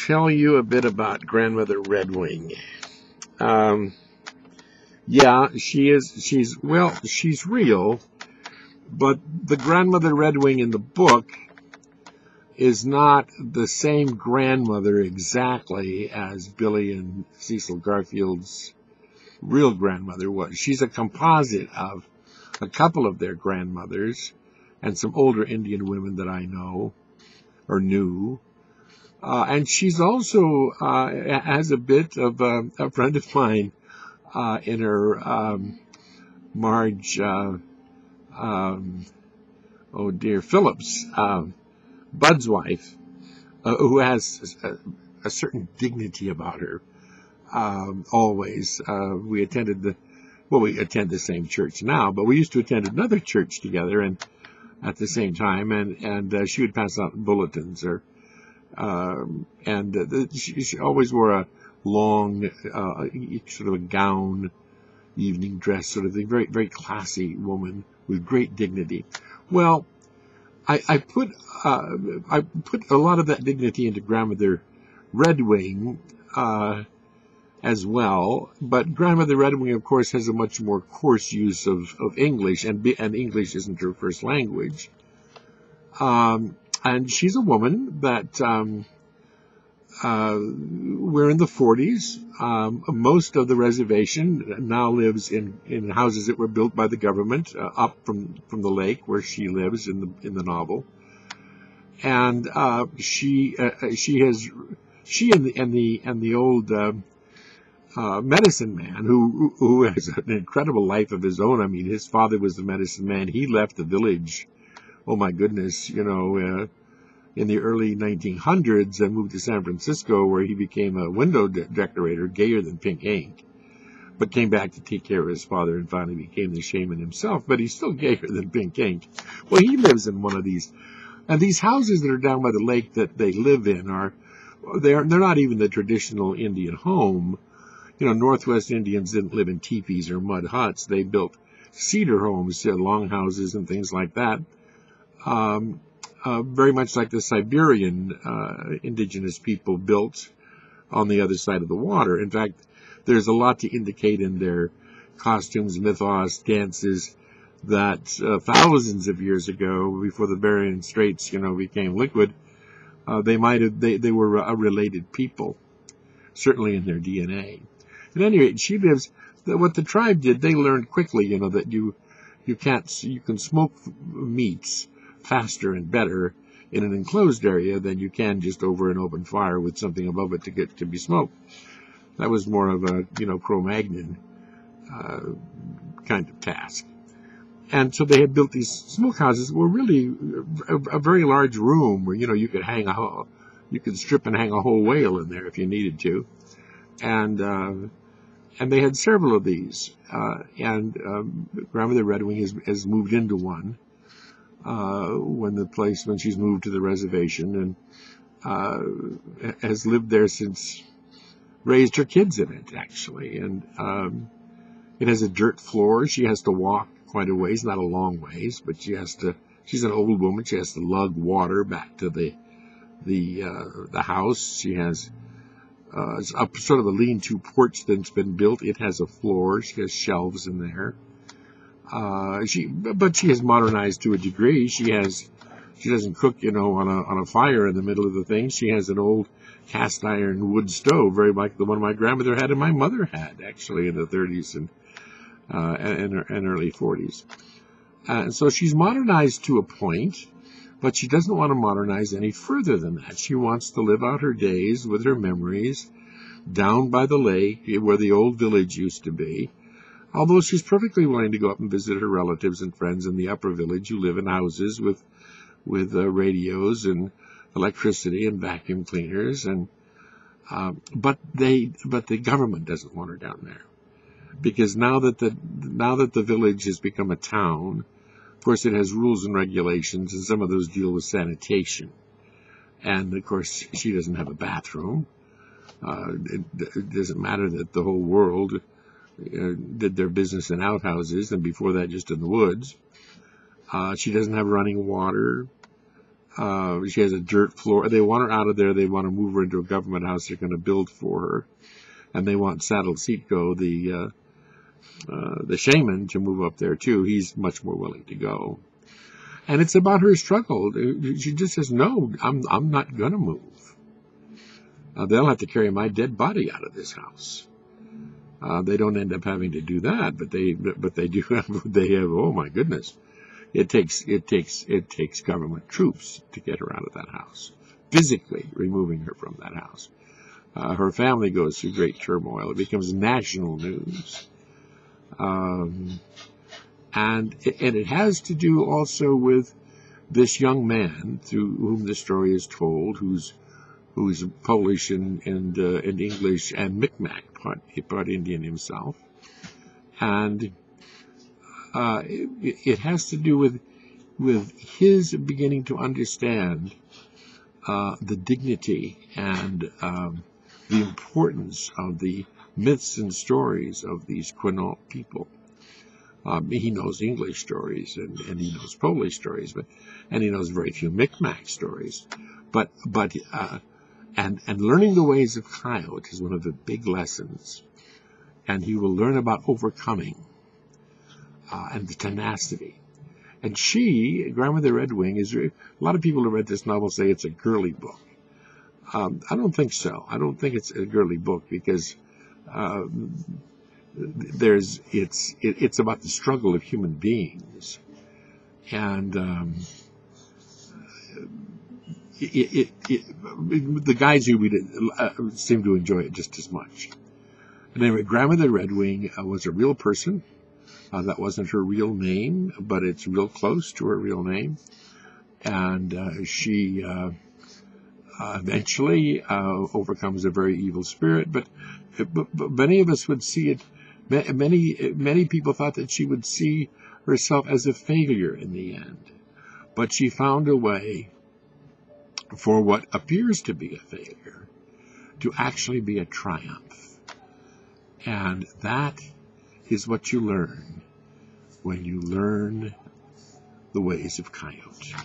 tell you a bit about Grandmother Redwing. Um, yeah, she's real, but the Grandmother Redwing in the book is not the same grandmother exactly as Billy and Cecil Garfield's real grandmother was. She's a composite of a couple of their grandmothers and some older Indian women that I know or knew. And she's also has a bit of a friend of mine in her Marge, Phillips, Bud's wife, who has a certain dignity about her. Always, we attend the same church now, but we used to attend another church together, and at the same time, and she would pass out bulletins, she always wore a long, sort of a gown, evening dress sort of thing, very, very classy woman with great dignity. Well, I put a lot of that dignity into Grandmother Redwing, as well, but Grandmother Redwing, of course, has a much more coarse use of English, and English isn't her first language. And she's a woman that, we're in the 40s. Most of the reservation now lives in houses that were built by the government, up from the lake where she lives in the novel. And, she and the old, medicine man who has an incredible life of his own. I mean, his father was the medicine man. He left the village, oh my goodness, in the early 1900s and moved to San Francisco, where he became a window decorator, gayer than pink ink, but came back to take care of his father and finally became the shaman himself, but he's still gayer than pink ink. Well, he lives in one of these, and these houses that are down by the lake that they live in they're not even the traditional Indian home. Northwest Indians didn't live in teepees or mud huts. They built cedar homes, longhouses and things like that. Very much like the Siberian indigenous people built on the other side of the water. In fact, there's a lot to indicate in their costumes, mythos, dances, that thousands of years ago, before the Bering Straits, became liquid, they were a related people, certainly in their DNA. At any rate, she lives. What the tribe did, they learned quickly, that you can smoke meats faster and better in an enclosed area than you can just over an open fire with something above it to be smoked. That was more of a Cro-Magnon kind of task. And so they had built these smokehouses that were really a very large room where you could strip and hang a whole whale in there if you needed to, and they had several of these. Grandmother Redwing has moved into one when she's moved to the reservation, and has lived there since, raised her kids in it, actually. And it has a dirt floor. She has to walk quite a ways, not a long ways, but she's an old woman. She has to lug water back to the house. She has sort of a lean-to porch that's been built. It has a floor. She has shelves in there. But she has modernized to a degree. She doesn't cook, on a fire in the middle of the thing. She has an old cast iron wood stove, very like the one my grandmother had and my mother had, actually, in the 30s and early 40s. And so she's modernized to a point, but she doesn't want to modernize any further than that. She wants to live out her days with her memories down by the lake where the old village used to be, although she's perfectly willing to go up and visit her relatives and friends in the upper village who live in houses with radios and electricity and vacuum cleaners, but the government doesn't want her down there, because now that the village has become a town, of course it has rules and regulations, and some of those deal with sanitation, and of course she doesn't have a bathroom. It doesn't matter that the whole world did their business in outhouses, and before that just in the woods. She doesn't have running water. She has a dirt floor. They want her out of there. They want to move her into a government house they're going to build for her. And they want Saddle Seatgo, the shaman, to move up there too. He's much more willing to go. And it's about her struggle. She just says, no, I'm not going to move. They'll have to carry my dead body out of this house. They don't end up having to do that, but they do have, oh my goodness. It takes government troops to get her out of that house, physically removing her from that house. Her family goes through great turmoil. It becomes national news. And it has to do also with this young man through whom the story is told, who's Polish and English and Micmac, part Indian himself, and it has to do with his beginning to understand the dignity and the importance of the myths and stories of these Quinault people. He knows English stories and he knows Polish stories, and he knows very few Micmac stories. And learning the ways of Coyote is one of the big lessons. And he will learn about overcoming and the tenacity. And she, Grandmother Redwing, a lot of people who read this novel say it's a girly book. I don't think so. I don't think it's a girly book because it's about the struggle of human beings, and the guys who read it seem to enjoy it just as much. And anyway, Grandmother Redwing was a real person. That wasn't her real name, but it's real close to her real name. And she eventually overcomes a very evil spirit. But many of us would see it. Many people thought that she would see herself as a failure in the end. But she found a way for what appears to be a failure to actually be a triumph. And that is what you learn when you learn the ways of Coyote.